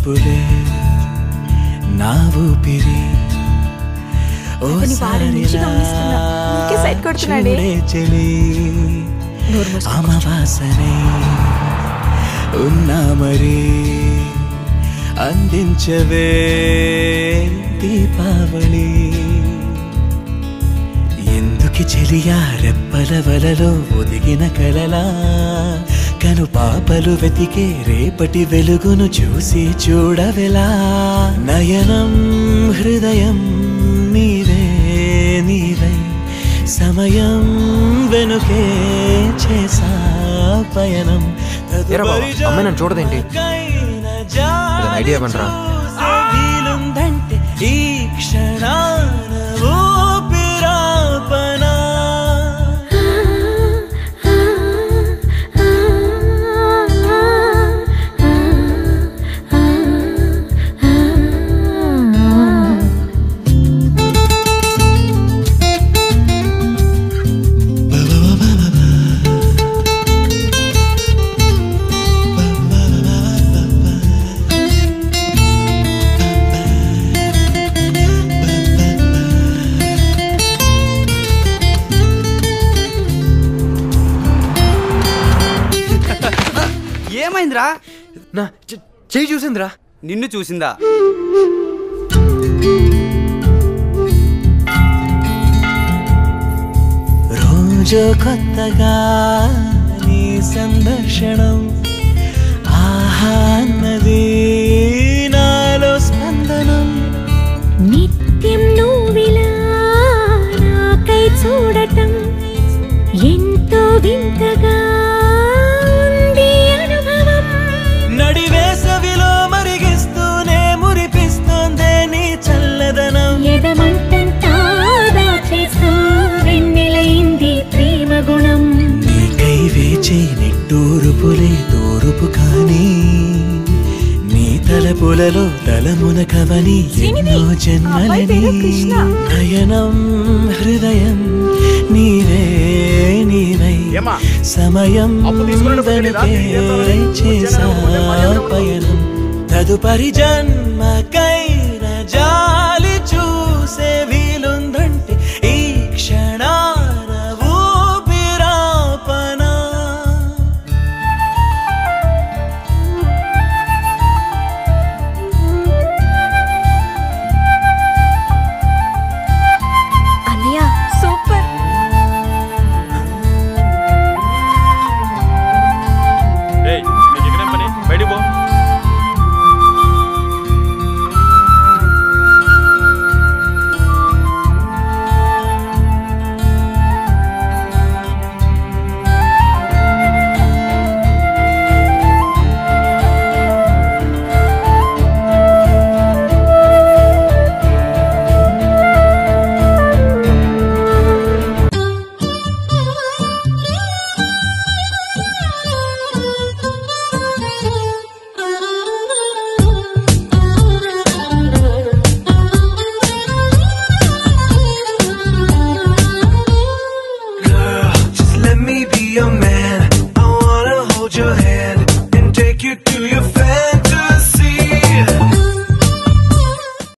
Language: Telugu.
చూపులే నా ఊపిరి చెలి అమవాసనే ఉన్నా మరి అందించవే దీపావళి ఎందుకి చెలియా రెప్పల వలలో ఒదిగిన కలలా కను పాపలు వెతికే రేపటి వెలుగును చూసి చూడవెలా నయనం హృదయం నీవే నీవై సమయం వెనుకే చేసా పయనం అమ్మాయి చూడదేంటి ఐడియా ఇవ్వండిరా వీలుందంటే ఈ క్షణాన ఊపిరాపనా ఏమైందిరా? నా చెయ్యి చూసిందిరా. నిన్ను చూసిందా? రోజు కొత్తగా నీ సందర్శనం ఆహా అన్నది నాలో స్పందనం నిత్యం నువ్విలా నాకై చూడటం ఎంతో వింతగా నడివేసవిలో మరిగిస్తూనే మురిపిస్తోందే నీ చల్లదనం ఎదమంటంతా దాచేస్తూ వెన్నెలైంది ప్రేమ గుణం నీకై వేచే నిట్టూరుపులే తూరుపు కానీ నీ తలపులలో తలమున కవని ఎన్నో జన్మలని నయనం హృదయం నీవే నీవై సమయం వెనుకే చేసా పయనం తదుపరి జన్మకై